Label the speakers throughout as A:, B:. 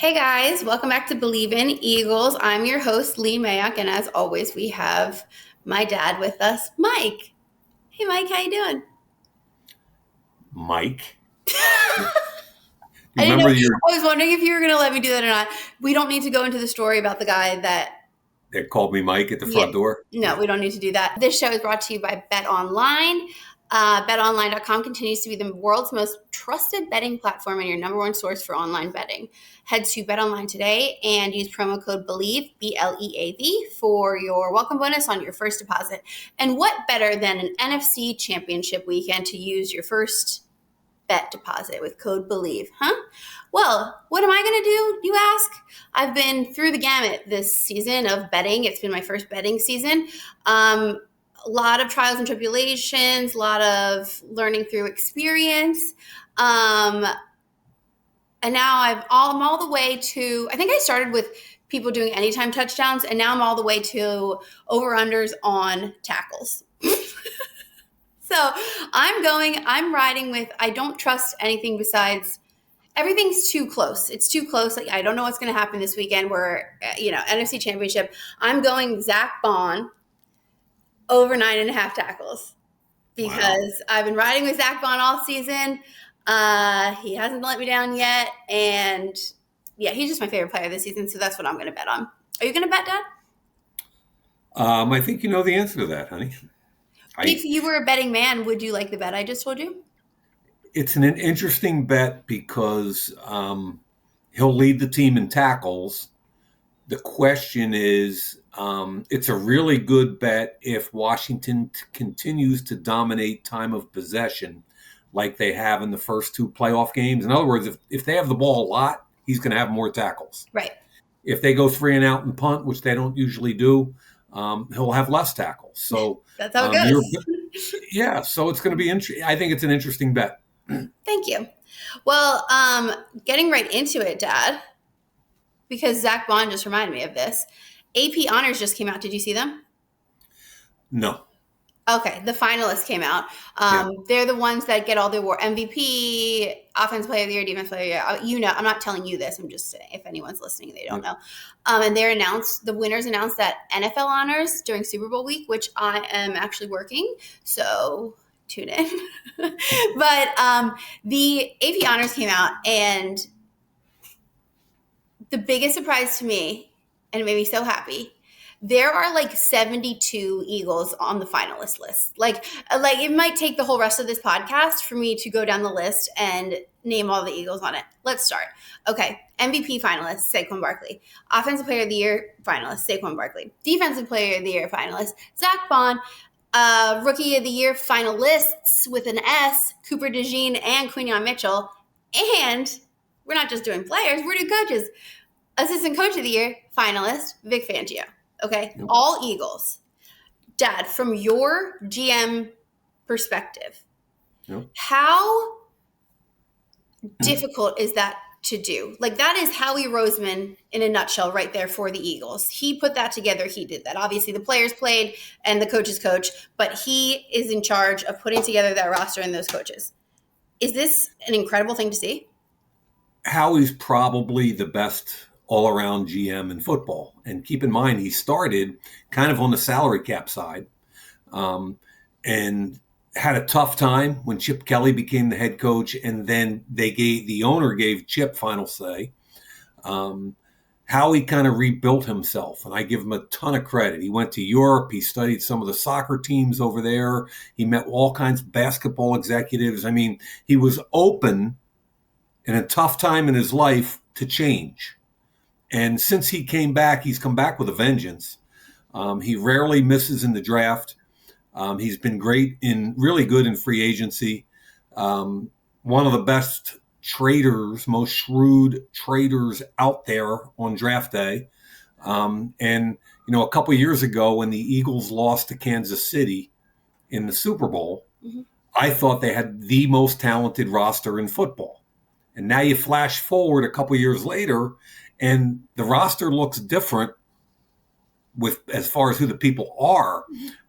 A: Hey guys, welcome back to Believe in Eagles. I'm your host, Lee Mayock, and as always, we have my dad with us, Mike. Hey Mike, how you doing?
B: Mike.
A: I didn't know.
B: Remember your
A: I was wondering if you were going to let me do that or not. We don't need to go into the story about the guy that.
B: that called me Mike at the
A: Yeah,
B: front door?
A: no, we don't need to do that. This show is brought to you by Bet Online. BetOnline.com continues to be the world's most trusted betting platform and your number one source for online betting. Head to BetOnline today and use promo code BELIEVE, BLEAV, for your welcome bonus on your first deposit. And what better than an NFC Championship weekend to use your first bet deposit with code BELIEVE, huh? Well, what am I going to do, you ask? I've been through the gamut this season of betting. It's been my first betting season. A lot of trials and tribulations, a lot of learning through experience. And now I'm all the way to, I think I started with people doing anytime touchdowns, and now I'm all the way to over-unders on tackles. So I'm riding with, I don't trust anything besides, everything's too close. It's too close. Like, I don't know what's going to happen this weekend where, NFC Championship. I'm going Zach Bond over 9.5 tackles
B: Wow.
A: because I've been riding with Zach Bond all season. He hasn't let me down yet. And yeah, he's just my favorite player this season. So that's what I'm going to bet on. Are you going to bet, Dad?
B: I think you know the answer to that, honey.
A: If you were a betting man, would you like the bet I just told you?
B: It's an interesting bet because he'll lead the team in tackles. The question is, it's a really good bet if Washington continues to dominate time of possession like they have in the first two playoff games. In other words, if they have the ball a lot, he's going to have more tackles.
A: Right.
B: If they go 3 and out and punt, which they don't usually do, he'll have less tackles. So
A: that's how it goes.
B: Yeah, so it's going to be interesting. I think it's an interesting bet.
A: Thank you. Well, getting right into it, Dad, because Zach Bond just reminded me of this. AP Honors just came out. Did you see them?
B: No.
A: Okay, the finalists came out. They're the ones that get all the award: MVP, Offensive Player of the Year, Defense Player of the Year. I'm not telling you this. I'm just saying if anyone's listening, they don't know. And the winners announced at NFL Honors during Super Bowl week, which I am actually working. So tune in. But the AP Honors came out, and the biggest surprise to me, and it made me so happy, there are like 72 Eagles on the finalist list. Like it might take the whole rest of this podcast for me to go down the list and name all the Eagles on it. Let's start. Okay, MVP finalist, Saquon Barkley. Offensive Player of the Year finalist, Saquon Barkley. Defensive Player of the Year finalist, Zach Bond. Rookie of the Year finalists with an S, Cooper DeJean and Quinyon Mitchell. And we're not just doing players, we're doing coaches. Assistant Coach of the Year finalist, Vic Fangio. Okay, all Eagles. Dad, from your GM perspective, how difficult is that to do? Like, that is Howie Roseman in a nutshell right there for the Eagles. He put that together. He did that. Obviously, the players played and the coaches coach, but he is in charge of putting together that roster and those coaches. Is this an incredible thing to see?
B: Howie's probably the best all-around GM in football. And keep in mind, he started kind of on the salary cap side and had a tough time when Chip Kelly became the head coach, and then the owner gave Chip final say. Howie kind of rebuilt himself, and I give him a ton of credit. He went to Europe. He studied some of the soccer teams over there. He met all kinds of basketball executives. I mean, he was open in a tough time in his life to change. And since he came back, he's come back with a vengeance. He rarely misses in the draft. He's been really good in free agency. One of the best traders, most shrewd traders out there on draft day. And a couple of years ago when the Eagles lost to Kansas City in the Super Bowl, I thought they had the most talented roster in football. And now you flash forward a couple of years later, and the roster looks different with as far as who the people are.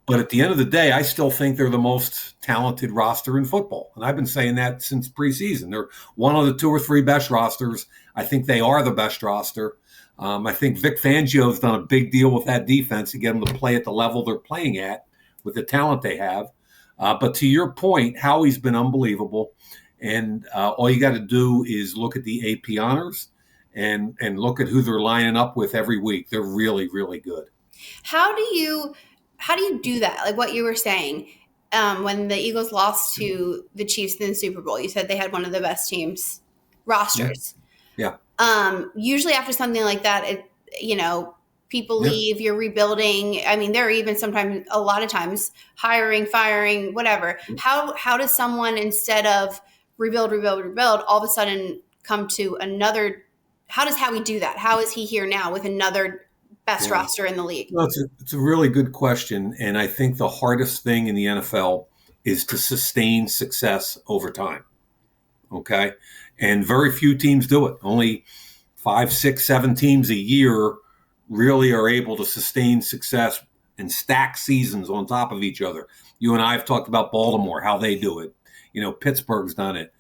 B: But at the end of the day, I still think they're the most talented roster in football. And I've been saying that since preseason. They're one of the 2 or 3 best rosters. I think they are the best roster. I think Vic Fangio's done a big deal with that defense to get them to play at the level they're playing at with the talent they have. But to your point, Howie's been unbelievable. And all you got to do is look at the AP honors and look at who they're lining up with every week. They're really, really good.
A: How do you do that? Like what you were saying, when the Eagles lost to the Chiefs in the Super Bowl, you said they had one of the best teams rosters.
B: Yeah.
A: Usually after something like that, people leave, you're rebuilding. I mean, there are even sometimes, a lot of times, hiring, firing, whatever. How does someone, instead of rebuild, all of a sudden come to another? How does Howie do that? How is he here now with another best roster in the league?
B: Well, it's a really good question. And I think the hardest thing in the NFL is to sustain success over time. Okay. And very few teams do it. Only 5, 6, 7 teams a year really are able to sustain success and stack seasons on top of each other. You and I have talked about Baltimore, how they do it. Pittsburgh's done it.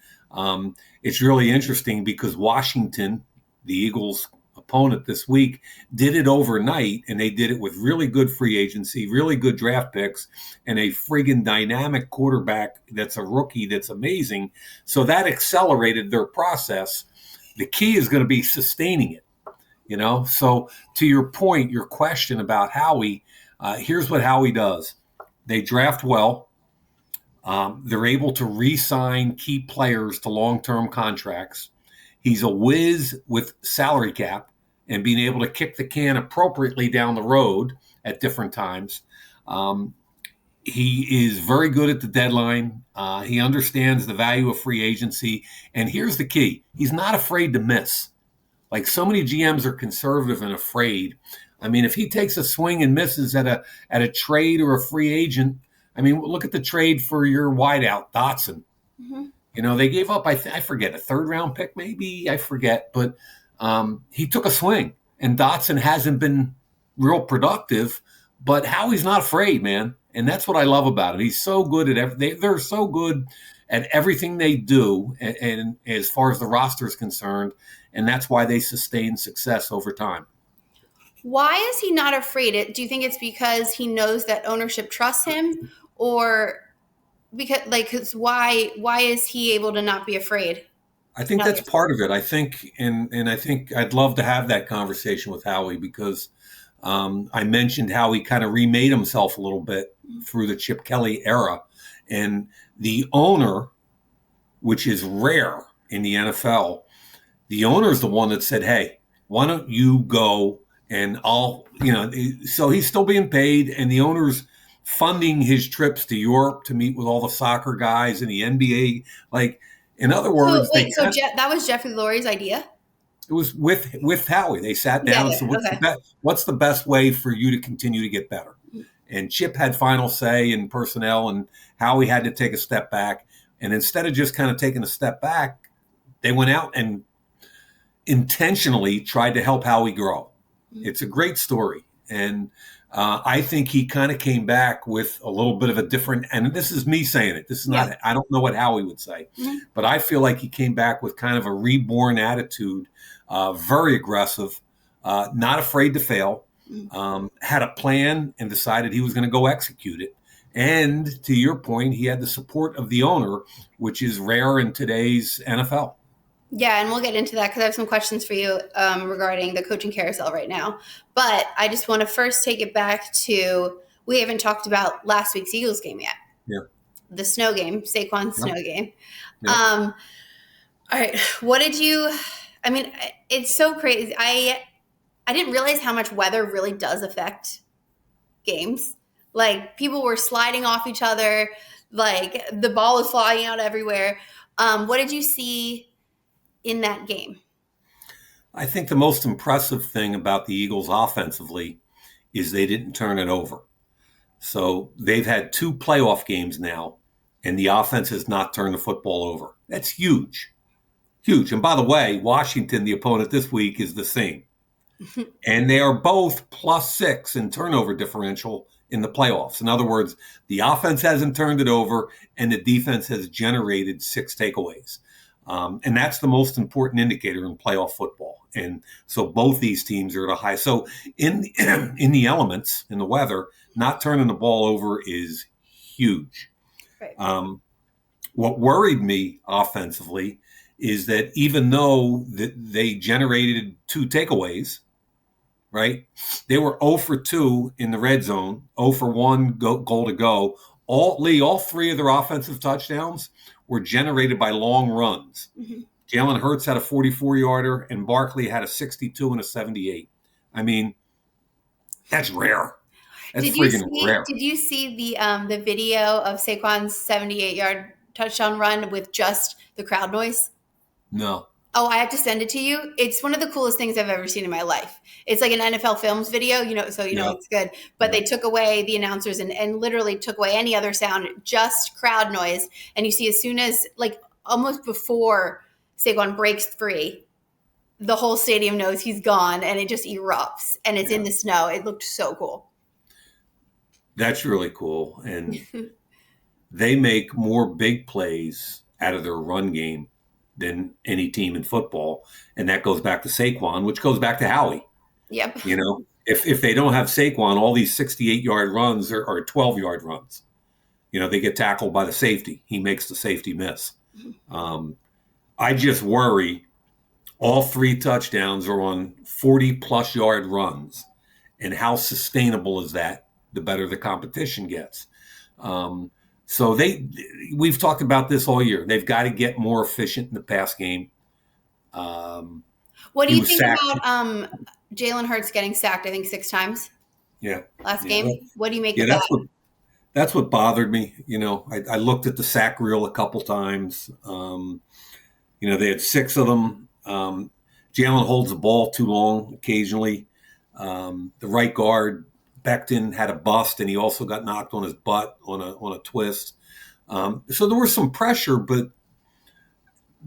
B: It's really interesting because Washington, the Eagles' opponent this week, did it overnight, and they did it with really good free agency, really good draft picks, and a friggin' dynamic quarterback that's a rookie that's amazing. So that accelerated their process. The key is going to be sustaining it, So to your point, your question about Howie, here's what Howie does. They draft well. They're able to re-sign key players to long-term contracts. He's a whiz with salary cap and being able to kick the can appropriately down the road at different times. He is very good at the deadline. He understands the value of free agency. And here's the key. He's not afraid to miss. Like so many GMs are conservative and afraid. I mean, if he takes a swing and misses at a trade or a free agent, I mean, look at the trade for your wideout, Dotson. Mm-hmm. They gave up, I forget, a 3rd-round pick maybe, I forget. But he took a swing, and Dotson hasn't been real productive. But Howie's not afraid, man. And that's what I love about him. He's so good at everything. They're so good at everything they do, and as far as the roster is concerned, and that's why they sustain success over time.
A: Why is he not afraid? Do you think it's because he knows that ownership trusts him, or because why is he able to not be afraid?
B: I think that's part of it. I think, and I think I'd love to have that conversation with Howie because I mentioned how he kind of remade himself a little bit through the Chip Kelly era, and the owner, which is rare in the NFL, the owner is the one that said, "Hey, why don't you go and I'll," so he's still being paid, and the owner's funding his trips to Europe to meet with all the soccer guys in the NBA. Like, in other words,
A: that was Jeffrey Lurie's idea?
B: It was with Howie. They sat down and said, what's the best way for you to continue to get better? And Chip had final say in personnel, and Howie had to take a step back. And instead of just kind of taking a step back, they went out and intentionally tried to help Howie grow. It's a great story. And I think he kind of came back with a little bit of a different, and this is me saying it. This is not, I don't know what Howie would say, but I feel like he came back with kind of a reborn attitude, very aggressive, not afraid to fail, had a plan and decided he was going to go execute it. And to your point, he had the support of the owner, which is rare in today's NFL.
A: Yeah, and we'll get into that because I have some questions for you regarding the coaching carousel right now. But I just want to first take it back to, we haven't talked about last week's Eagles game yet.
B: Yeah.
A: The snow game, Saquon's snow game.
B: Yeah.
A: All right, what did you, I mean, it's so crazy. I didn't realize how much weather really does affect games. Like, people were sliding off each other. Like, the ball was flying out everywhere. What did you see in that game?
B: I think the most impressive thing about the Eagles offensively is they didn't turn it over. So they've had 2 playoff games now, and the offense has not turned the football over. That's huge. Huge. And by the way, Washington, the opponent this week, is the same. And they are both +6 in turnover differential in the playoffs. In other words, the offense hasn't turned it over, and the defense has generated 6 takeaways. And that's the most important indicator in playoff football. And so both these teams are at a high. So in in the elements, in the weather, not turning the ball over is huge.
A: Right.
B: What worried me offensively is that even though they generated 2 takeaways, right? They were 0 for 2 in the red zone, 0 for 1 goal to go. All 3 of their offensive touchdowns were generated by long runs.
A: Mm-hmm.
B: Jalen Hurts had a 44-yarder, and Barkley had a 62 and a 78. I mean, that's rare. That's friggin' rare.
A: Did you see the video of Saquon's 78-yard touchdown run with just the crowd noise?
B: No.
A: Oh, I have to send it to you. It's one of the coolest things I've ever seen in my life. It's like an NFL Films video, so it's good. But they took away the announcers and literally took away any other sound, just crowd noise. And you see as soon as, like, almost before Saquon breaks free, the whole stadium knows he's gone, and it just erupts. And it's in the snow. It looked so cool.
B: That's really cool. And they make more big plays out of their run game than any team in football. And that goes back to Saquon, which goes back to Howie.
A: Yep.
B: If they don't have Saquon, all these 68-yard runs are 12-yard runs. They get tackled by the safety. He makes the safety miss. I just worry all 3 touchdowns are on 40-plus yard runs. And how sustainable is that? The better the competition gets. So we've talked about this all year. They've got to get more efficient in the pass game.
A: What do you think about Jalen Hurts getting sacked, I think 6 times?
B: Yeah.
A: Last game? What do you make of that?
B: That's what bothered me. I looked at the sack reel a couple times. They had 6 of them. Jalen holds the ball too long occasionally. The right guard, Becton, had a bust, and he also got knocked on his butt on a twist. So there was some pressure, but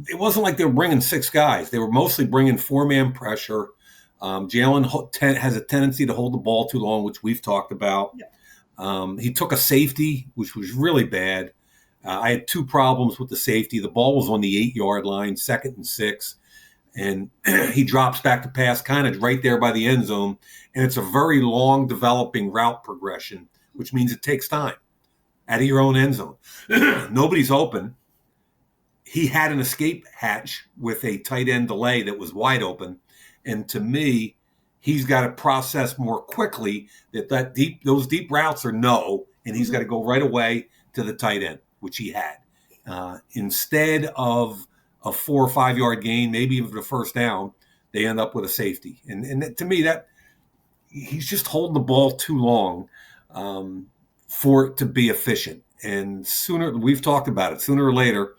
B: it wasn't like they were bringing 6 guys. They were mostly bringing 4-man pressure. Jalen has a tendency to hold the ball too long, which we've talked about. Yeah. He took a safety, which was really bad. I had 2 problems with the safety. The ball was on the 8-yard line, 2nd and 6. And he drops back to pass kind of right there by the end zone. And it's a very long developing route progression, which means it takes time out of your own end zone. Nobody's open. He had an escape hatch with a tight end delay that was wide open. And to me, he's got to process more quickly those deep routes are no, and he's got to go right away to the tight end, which he had. Instead of a 4 or 5 yard gain, maybe even a first down, they end up with a safety. And to me, that he's just holding the ball too long for it to be efficient. And we've talked about it, sooner or later,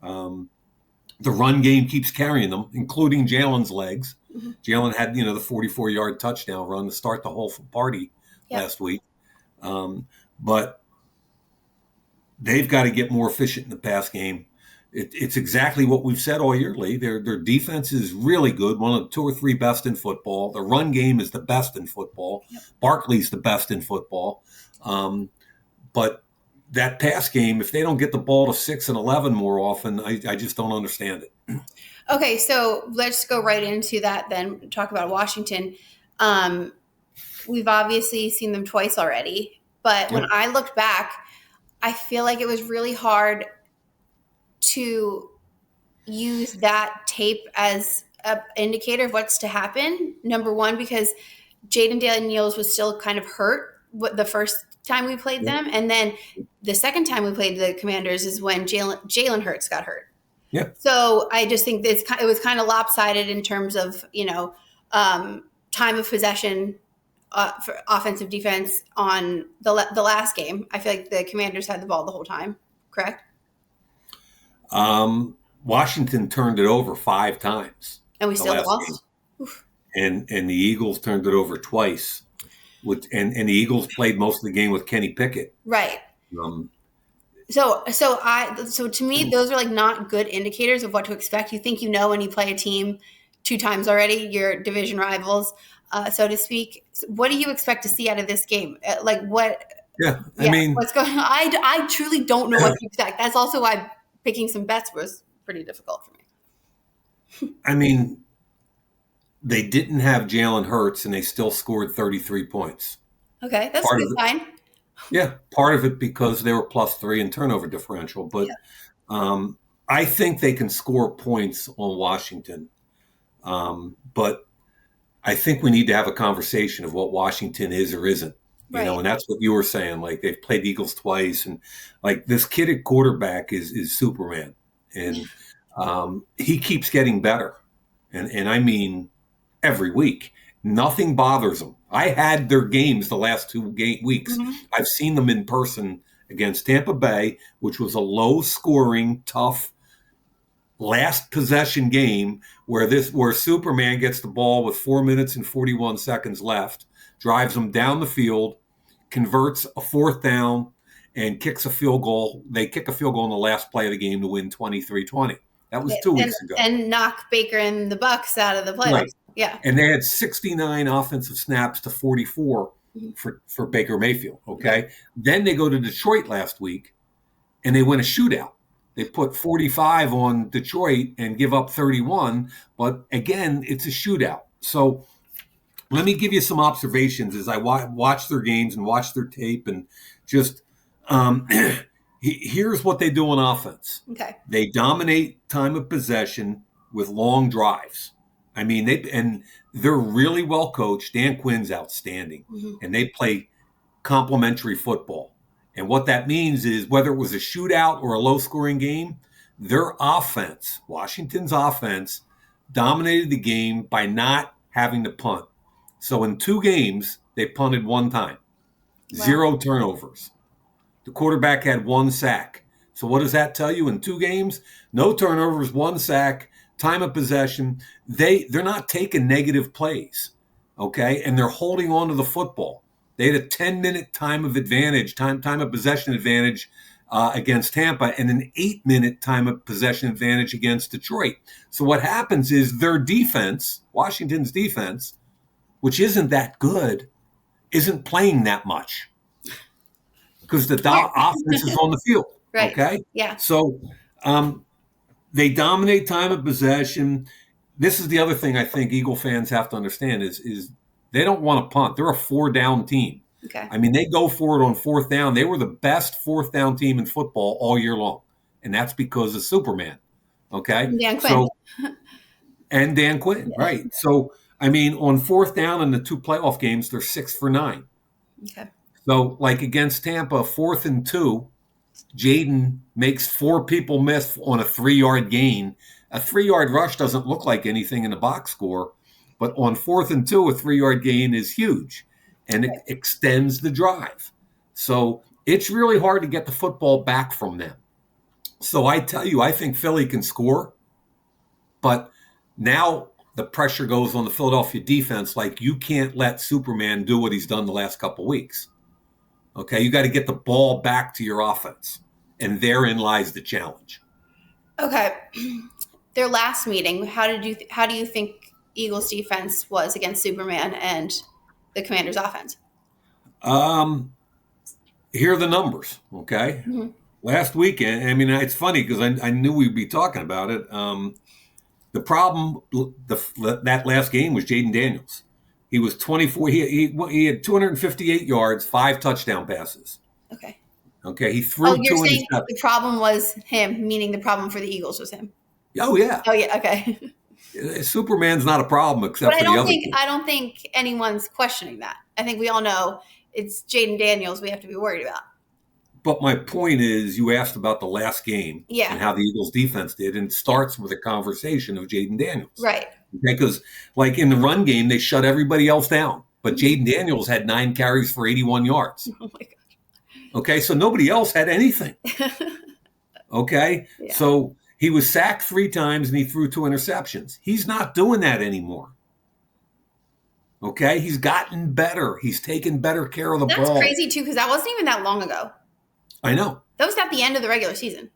B: the run game keeps carrying them, including Jalen's legs. Mm-hmm. Jalen had, the 44-yard touchdown run to start the whole party last week. But they've got to get more efficient in the pass game. It's exactly what we've said all year, Lee. Their defense is really good, one of the 2 or 3 best in football. The run game is the best in football. Yep. Barkley's the best in football. But that pass game, if they don't get the ball to 6 and 11 more often, I just don't understand it.
A: Okay, so let's go right into that then, talk about Washington. We've obviously seen them twice already, but when I looked back, I feel like it was really hard to use that tape as an indicator of what's to happen. Number one, because Jayden Daniels was still kind of hurt the first time we played them. And then the second time we played the Commanders is when Jalen Hurts got hurt.
B: Yeah.
A: So I just think it was kind of lopsided in terms of, time of possession for offensive defense on the last game. I feel like the Commanders had the ball the whole time, correct?
B: Washington turned it over 5 times.
A: And we still lost?
B: And the Eagles turned it over twice. And the Eagles played most of the game with Kenny Pickett.
A: Right. So to me, those are like not good indicators of what to expect. You think when you play a team 2 times already, your division rivals. so to speak. What do you expect to see out of this game? Like what?
B: Yeah, I mean,
A: what's going on? I truly don't know what to expect. That's also why picking some bets was pretty difficult for me.
B: I mean, they didn't have Jalen Hurts, and they still scored 33 points.
A: Okay, that's a good sign.
B: Yeah, part of it because they were +3 in turnover differential. But I think they can score points on Washington. But I think we need to have a conversation of what Washington is or isn't. You know, and that's what you were saying. Like, they've played the Eagles twice, and like this kid at quarterback is Superman, and he keeps getting better, and I mean every week. Nothing bothers them. I had their games the last 2 weeks.
A: Mm-hmm.
B: I've seen them in person against Tampa Bay, which was a low-scoring, tough last possession game where Superman gets the ball with 4 minutes and 41 seconds left, drives them down the field, converts a 4th down, and kicks a field goal. They kick a field goal in the last play of the game to win 23-20. That was 2 weeks ago.
A: And knock Baker and the Bucs out of the playoffs.
B: Right.
A: Yeah.
B: And they had 69 offensive snaps to 44 for Baker Mayfield. Okay. Then they go to Detroit last week and they win a shootout. They put 45 on Detroit and give up 31. But again, it's a shootout. So let me give you some observations as I watch their games and watch their tape, and just here's what they do on offense.
A: Okay.
B: They dominate time of possession with long drives. I mean, they're really well coached. Dan Quinn's outstanding, and they play complementary football. And what that means is whether it was a shootout or a low-scoring game, their offense, Washington's offense, dominated the game by not having to punt. So in 2 games, they punted 1 time, 0 turnovers. The quarterback had 1 sack. So what does that tell you? In 2 games, no turnovers, 1 sack, time of possession. They're not taking negative plays, okay? And they're holding on to the football. They had a 10-minute time of possession advantage against Tampa, and an 8-minute time of possession advantage against Detroit. So what happens is their defense, Washington's defense, which isn't that good, isn't playing that much because the offense is on the field.
A: Right.
B: Okay?
A: Yeah.
B: So they dominate time of possession. This is the other thing I think Eagle fans have to understand is they don't want to punt. They're a 4-down team.
A: Okay.
B: I mean, they go for it on 4th down. They were the best 4th down team in football all year long, and that's because of Superman. Okay?
A: Dan Quinn.
B: And Dan Quinn, right. So, I mean, on 4th down in the 2 playoff games, they're 6 for 9.
A: Okay.
B: So, like against Tampa, 4th and 2, Jayden makes 4 people miss on a 3-yard gain. A 3-yard rush doesn't look like anything in the box score, but on 4th and 2, a 3-yard gain is huge, and it extends the drive. So it's really hard to get the football back from them. So I tell you, I think Philly can score, but now the pressure goes on the Philadelphia defense. Like, you can't let Superman do what he's done the last couple of weeks. Okay, you got to get the ball back to your offense, and therein lies the challenge.
A: Okay, their last meeting. How do you think Eagles defense was against Superman and the Commanders offense?
B: Here are the numbers. Okay, last weekend. I mean, it's funny because I knew we'd be talking about it. The problem that last game was Jayden Daniels. He was 24. He had 258 yards, 5 touchdown passes.
A: Okay.
B: Okay. He threw 2
A: you're saying
B: interceptions.
A: the problem was him, meaning the problem for the Eagles was him.
B: Oh yeah.
A: Oh yeah. Okay.
B: Superman's not a problem except for the other.
A: I don't think anyone's questioning that. I think we all know it's Jayden Daniels we have to be worried about.
B: But my point is, you asked about the last game
A: and
B: how the Eagles defense did, and it starts with a conversation of Jayden Daniels.
A: Right.
B: Because, like, in the run game, they shut everybody else down. But Jayden Daniels had 9 carries for 81 yards.
A: Oh, my gosh.
B: Okay, so nobody else had anything. Okay?
A: Yeah.
B: So he was sacked 3 times and he threw 2 interceptions. He's not doing that anymore. Okay? He's gotten better. He's taken better care of the ball.
A: That's crazy, too, because that wasn't even that long ago.
B: I know.
A: That was at the end of the regular season.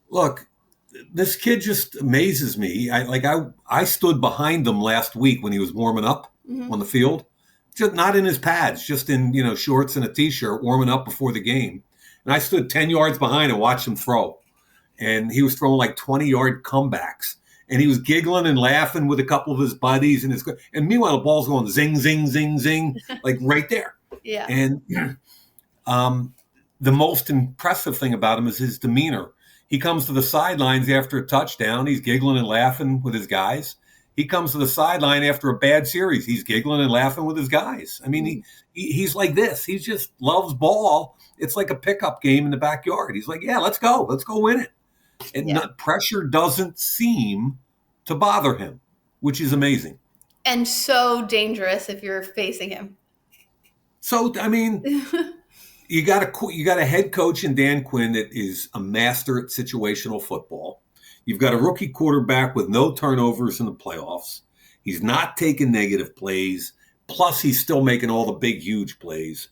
B: Look, this kid just amazes me. I stood behind him last week when he was warming up. on the field, just not in his pads, just in shorts and a t-shirt, warming up before the game. And I stood 10 yards behind and watched him throw. And he was throwing like 20-yard comebacks. And he was giggling and laughing with a couple of his buddies. And meanwhile, the ball's going zing, zing, zing, zing, like right there.
A: Yeah.
B: And the most impressive thing about him is his demeanor. He comes to the sidelines after a touchdown. He's giggling and laughing with his guys. He comes to the sideline after a bad series. He's giggling and laughing with his guys. I mean, he's like this. He just loves ball. It's like a pickup game in the backyard. He's like, yeah, let's go. Let's go win it. And pressure doesn't seem to bother him, which is amazing.
A: And so dangerous if you're facing him.
B: So, I mean, you got a head coach in Dan Quinn that is a master at situational football. You've got a rookie quarterback with no turnovers in the playoffs. He's not taking negative plays. Plus, he's still making all the big, huge plays.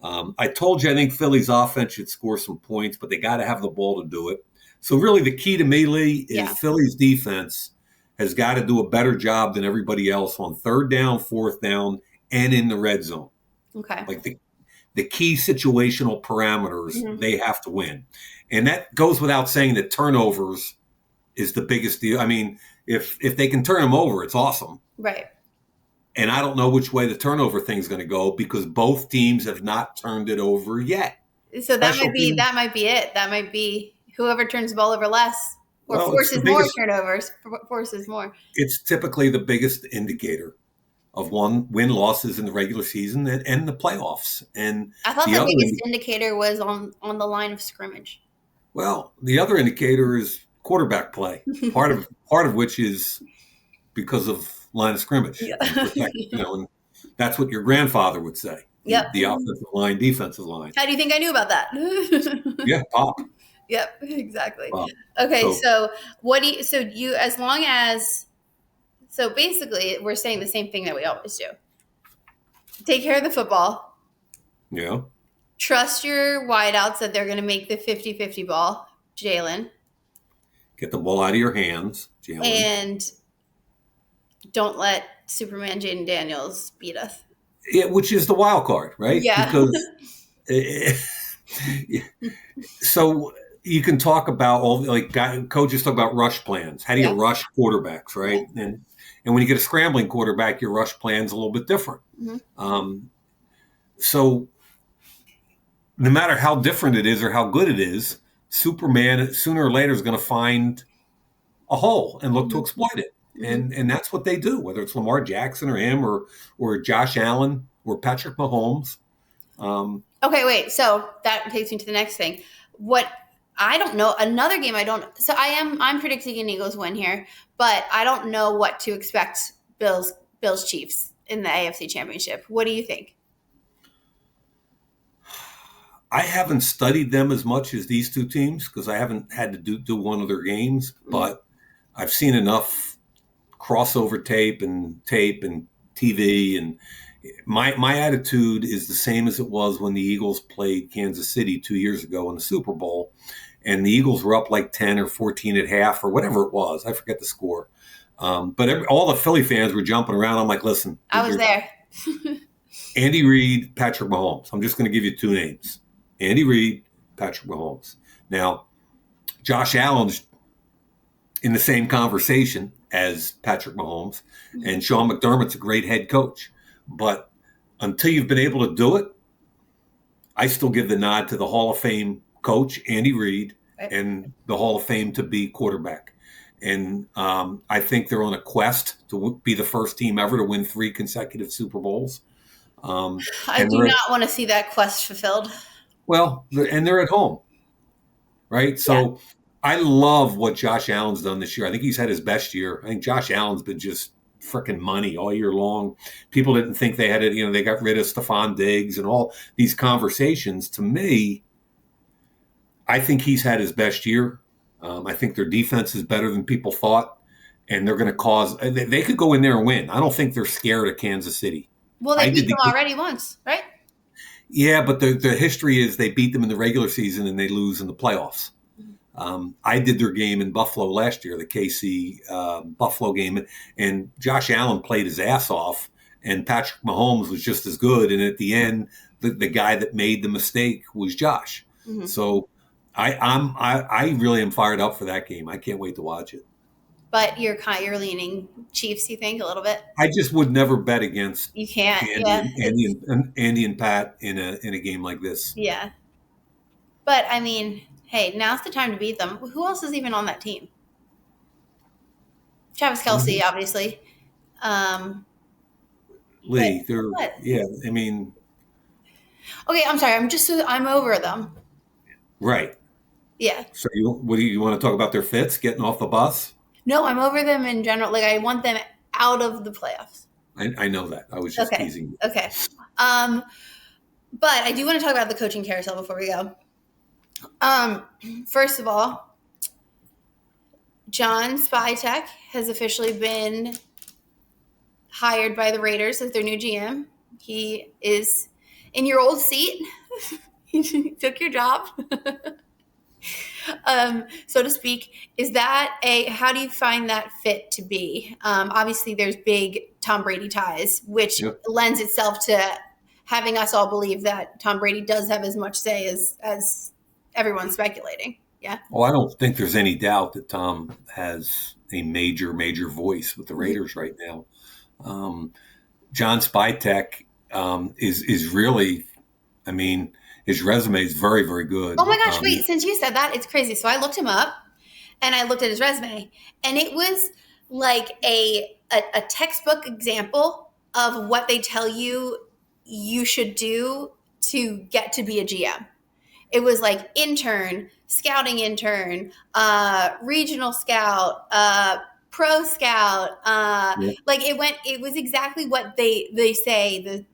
B: I told you I think Philly's offense should score some points, but they got to have the ball to do it. So really the key to me, Lee, is Philly's defense has got to do a better job than everybody else on third down, fourth down, and in the red zone.
A: Okay.
B: Like the key situational parameters, they have to win. And that goes without saying that turnovers is the biggest deal. I mean, if they can turn them over, it's awesome.
A: Right.
B: And I don't know which way the turnover thing's going to go because both teams have not turned it over yet.
A: So that might be it. That might be whoever turns the ball over less or forces more turnovers, forces more.
B: It's typically the biggest indicator of win-losses in the regular season and the playoffs. And
A: I thought the biggest indicator was on the line of scrimmage.
B: Well, the other indicator is quarterback play, part of which is because of line of scrimmage.
A: Yeah.
B: And that's what your grandfather would say.
A: Yep.
B: The offensive line, defensive line.
A: How do you think I knew about that?
B: Yeah, Pop.
A: Yep, exactly.
B: Pop.
A: Okay, so basically we're saying the same thing that we always do. Take care of the football.
B: Yeah.
A: Trust your wideouts that they're going to make the 50-50 ball, Jalen.
B: Get the ball out of your hands, Jalen.
A: And don't let Superman Jayden Daniels beat us.
B: Yeah, which is the wild card, right?
A: Yeah.
B: Because so you can talk about coaches talk about rush plans. How do you rush quarterbacks, right? And when you get a scrambling quarterback, your rush plan's a little bit different. Mm-hmm. So no matter how different it is or how good it is, Superman sooner or later is going to find a hole and look to exploit it. And that's what they do, whether it's Lamar Jackson or him or Josh Allen or Patrick Mahomes.
A: Okay, wait. So that takes me to the next thing. What I don't know, another game I'm predicting an Eagles win here, but I don't know what to expect Bills Chiefs in the AFC Championship. What do you think?
B: I haven't studied them as much as these two teams because I haven't had to do one of their games, but I've seen enough crossover tape and TV, and my attitude is the same as it was when the Eagles played Kansas City 2 years ago in the Super Bowl, and the Eagles were up like 10 or 14 at half or whatever it was. I forget the score. But all the Philly fans were jumping around. I'm like, listen.
A: I was there.
B: Andy Reid, Patrick Mahomes. I'm just going to give you two names. Andy Reid, Patrick Mahomes. Now, Josh Allen's in the same conversation as Patrick Mahomes, and Sean McDermott's a great head coach. But until you've been able to do it, I still give the nod to the Hall of Fame coach, Andy Reid, and the Hall of Fame to be quarterback. And I think they're on a quest to be the first team ever to win 3 consecutive Super Bowls.
A: I do not want to see that quest fulfilled.
B: Well, and they're at home, right? So I love what Josh Allen's done this year. I think he's had his best year. I think Josh Allen's been just freaking money all year long. People didn't think they had it. They got rid of Stephon Diggs and all these conversations. To me, I think he's had his best year. I think their defense is better than people thought, and they're going to they could go in there and win. I don't think they're scared of Kansas City.
A: Well, they beat them already once, right?
B: Yeah, but the history is they beat them in the regular season and they lose in the playoffs. I did their game in Buffalo last year, the KC Buffalo game, and Josh Allen played his ass off, and Patrick Mahomes was just as good. And at the end, the guy that made the mistake was Josh.
A: Mhm.
B: So I really am fired up for that game. I can't wait to watch it.
A: But you're leaning Chiefs, you think, a little bit?
B: I just would never bet against
A: You can't.
B: Andy
A: Yeah.
B: and Andy and Pat in a game like this.
A: Yeah. But I mean, hey, now's the time to beat them. Who else is even on that team? Travis Kelce, obviously.
B: Lee,
A: What?
B: I mean,
A: Okay, I'm sorry. I'm over them.
B: right.
A: Yeah.
B: So what do you want to talk about their fits getting off the bus?
A: No, I'm over them in general. Like, I want them out of the playoffs.
B: I know that. I was just
A: Okay.
B: teasing you.
A: Okay. But I do want to talk about the coaching carousel before we go. First of all, John Spytek has officially been hired by the Raiders as their new GM. He is in your old seat. He took your job, so to speak. Is that how do you find that fit to be? Obviously, there's big Tom Brady ties, which lends itself to having us all believe that Tom Brady does have as much say as everyone's speculating. Yeah.
B: Well, I don't think there's any doubt that Tom has a major voice with the Raiders right now. John Spytek is really, I mean, his resume is very, very good.
A: Oh my gosh, wait, since you said that, it's crazy. So I looked him up and I looked at his resume, and it was like a textbook example of what they tell you should do to get to be a GM. It was like intern, scouting intern, regional scout, pro scout. Like it was exactly what they say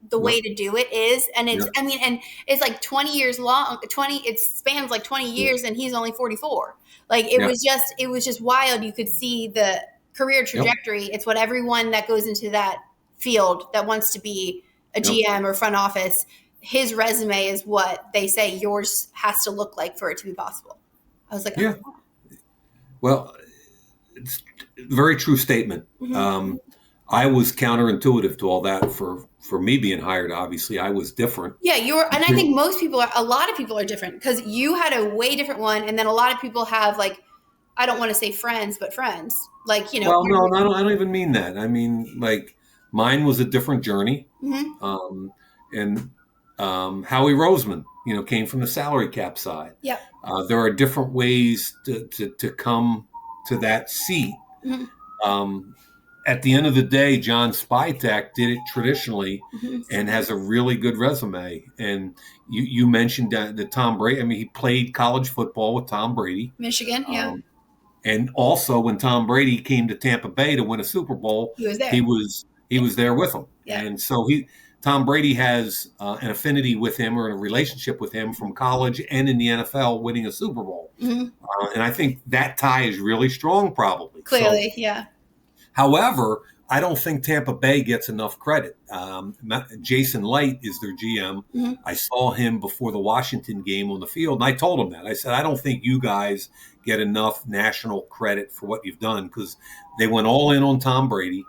A: the way to do it is. And it's, I mean, and it's like 20 years long, it spans like 20 years, and he's only 44. Like it was just wild. You could see the career trajectory. It's what everyone that goes into that field that wants to be a GM or front office, his resume is what they say yours has to look like for it to be possible. I was like, oh.
B: Well, it's a very true statement. I was counterintuitive to all that for me being hired. Obviously, I was different.
A: Yeah, and I think a lot of people are different, because you had a way different one, and then a lot of people have, like, I don't want to say friends, but friends. Like, you know.
B: Well, no, I don't even mean that. I mean, like, mine was a different journey. And Howie Roseman, came from the salary cap side.
A: Yeah.
B: There are different ways to come to that seat. At the end of the day, John Spytek did it traditionally and has a really good resume. And you mentioned that Tom Brady. I mean, he played college football with Tom Brady.
A: Michigan, yeah.
B: And also, when Tom Brady came to Tampa Bay to win a Super Bowl,
A: he was there.
B: He was there with him.
A: Yeah.
B: And so Tom Brady has an affinity with him, or a relationship with him, from college and in the NFL, winning a Super Bowl. And I think that tie is really strong, probably.
A: Clearly, yeah.
B: However, I don't think Tampa Bay gets enough credit. Jason Light is their GM. I saw him before the Washington game on the field, and I told him that. I said, I don't think you guys get enough national credit for what you've done, because they went all in on Tom Brady,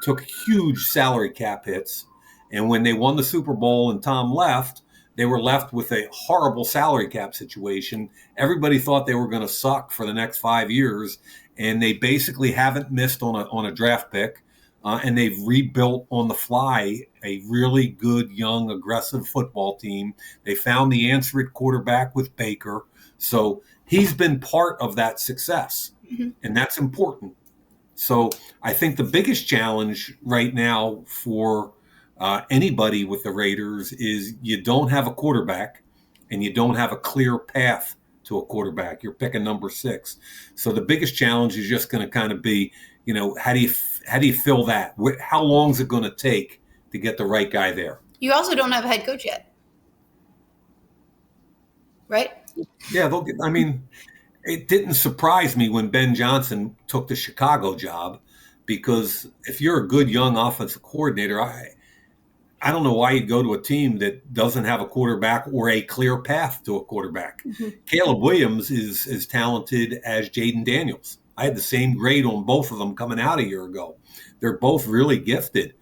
B: took huge salary cap hits, and when they won the Super Bowl and Tom left, they were left with a horrible salary cap situation. Everybody thought they were going to suck for the next 5 years, and they basically haven't missed on a draft pick, and they've rebuilt on the fly a really good, young, aggressive football team. They found the answer at quarterback with Baker, so he's been part of that success, and that's important. So I think the biggest challenge right now for anybody with the Raiders is you don't have a quarterback, and you don't have a clear path to a quarterback. You're picking number 6. So the biggest challenge is just going to kind of be, how do you fill that? How long is it going to take to get the right guy there?
A: You also don't have a head coach yet, right?
B: Yeah, it didn't surprise me when Ben Johnson took the Chicago job, because if you're a good young offensive coordinator, I don't know why you'd go to a team that doesn't have a quarterback or a clear path to a quarterback. Caleb Williams is as talented as Jayden Daniels. I had the same grade on both of them coming out a year ago. They're both really gifted.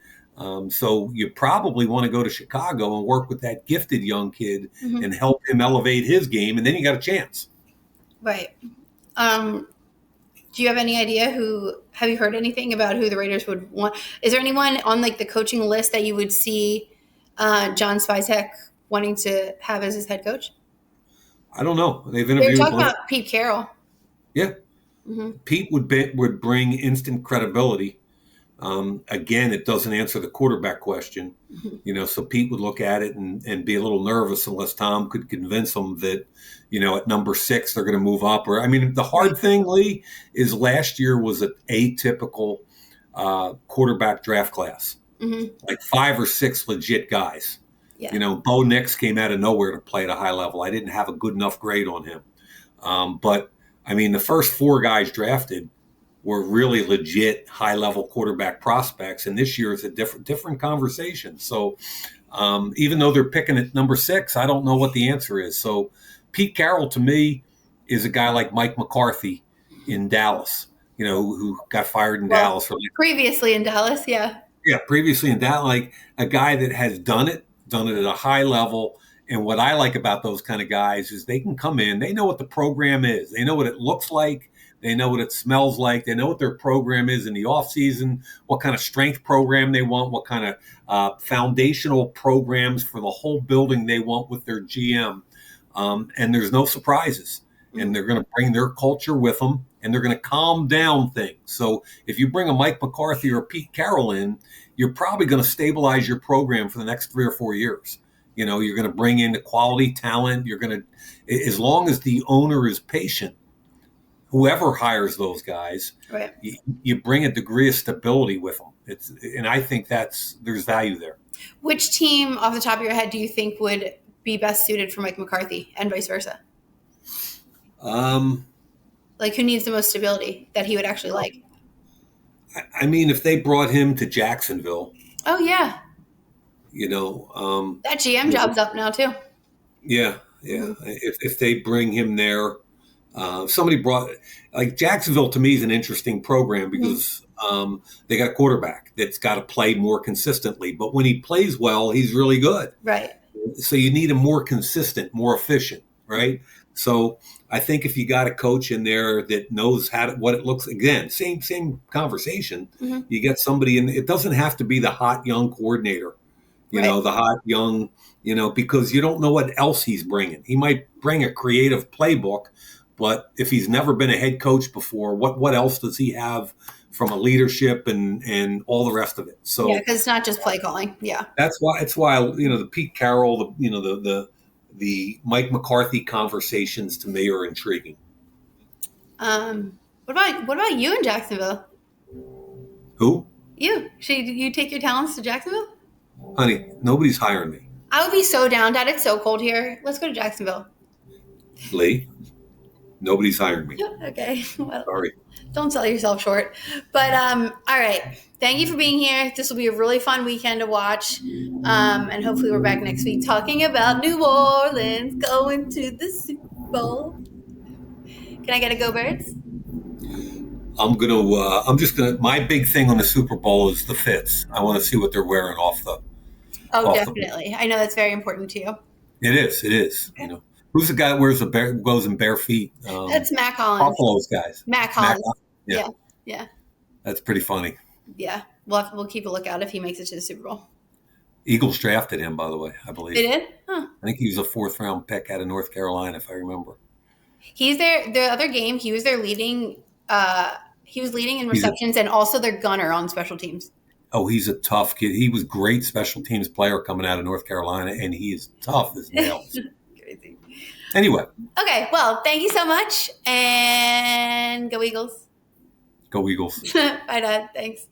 B: So you probably want to go to Chicago and work with that gifted young kid
A: Mhm.
B: and help him elevate his game, and then you got a chance.
A: Right. Do you have any idea have you heard anything about who the Raiders would want? Is there anyone on like the coaching list that you would see John Spizek wanting to have as his head coach?
B: I don't know. They've
A: They were
B: interviewed a
A: talking
B: bunch.
A: about Pete Carroll.
B: Yeah,
A: Hmm.
B: Pete would bring instant credibility. Again, it doesn't answer the quarterback question, so Pete would look at it and be a little nervous unless Tom could convince him that, at number 6, they're going to move up. Or, I mean, the hard thing, Lee, is last year was an atypical quarterback draft class, like 5 or 6 legit guys.
A: Yeah.
B: Bo Nix came out of nowhere to play at a high level. I didn't have a good enough grade on him. But, I mean, the first 4 guys drafted were really legit high-level quarterback prospects, and this year is a different conversation. So even though they're picking at number 6, I don't know what the answer is. So Pete Carroll, to me, is a guy like Mike McCarthy in Dallas, who got fired in Dallas.
A: Previously in Dallas, yeah.
B: Yeah, previously in Dallas, like a guy that has done it at a high level. And what I like about those kind of guys is they can come in, they know what the program is, they know what it looks like, they know what it smells like, they know what their program is in the offseason, what kind of strength program they want, what kind of foundational programs for the whole building they want with their GM. And there's no surprises. And they're going to bring their culture with them, and they're going to calm down things. So if you bring a Mike McCarthy or a Pete Carroll in, you're probably going to stabilize your program for the next 3 or 4 years. You're going to bring in the quality talent. You're going to, as long as the owner is patient, whoever hires those guys,
A: right,
B: you bring a degree of stability with them. And I think there's value there.
A: Which team, off the top of your head, do you think would be best suited for Mike McCarthy, and vice versa? Like, who needs the most stability that he would actually like?
B: I mean, if they brought him to Jacksonville.
A: Oh, yeah.
B: That
A: GM job's up now, too.
B: Yeah. If they bring him there, somebody brought, like Jacksonville to me is an interesting program because they got a quarterback that's got to play more consistently. But when he plays well, he's really good.
A: Right.
B: So you need a more consistent, more efficient, right? So I think if you got a coach in there that knows what it looks, again, same conversation. You get somebody in. It doesn't have to be the hot young coordinator, the hot young, because you don't know what else he's bringing. He might bring a creative playbook, but if he's never been a head coach before, what else does he have from a leadership and all the rest of it? So
A: yeah, because it's not just play calling. Yeah,
B: that's why the Pete Carroll, the Mike McCarthy conversations to me are intriguing.
A: What about you in Jacksonville?
B: Who?
A: You. Should you take your talents to Jacksonville?
B: Honey, nobody's hiring me.
A: I would be so down, Dad. It's so cold here. Let's go to Jacksonville.
B: Lee, nobody's hiring me.
A: Okay. Well,
B: sorry.
A: Don't sell yourself short. But all right. Thank you for being here. This will be a really fun weekend to watch. And hopefully we're back next week talking about New Orleans going to the Super Bowl. Can I get a Go Birds?
B: My big thing on the Super Bowl is the fits. I want to see what they're wearing off the.
A: Oh, definitely. I know that's very important to you.
B: It is. Who's the guy that goes in bare feet?
A: That's Mac Hollins.
B: Buffalo's guys.
A: Mac Hollins.
B: Yeah. That's pretty funny.
A: Yeah. We'll keep a lookout if he makes it to the Super Bowl.
B: Eagles drafted him, by the way, I believe.
A: They did? Huh.
B: I think he was a 4th-round pick out of North Carolina, if I remember.
A: He's the other game, he was their leading he was leading in receptions and also their gunner on special teams.
B: Oh, he's a tough kid. He was great special teams player coming out of North Carolina, and he is tough as nails.
A: Crazy.
B: Anyway.
A: Okay, well, thank you so much, and go Eagles.
B: Go Eagles.
A: Bye, Dad. Thanks.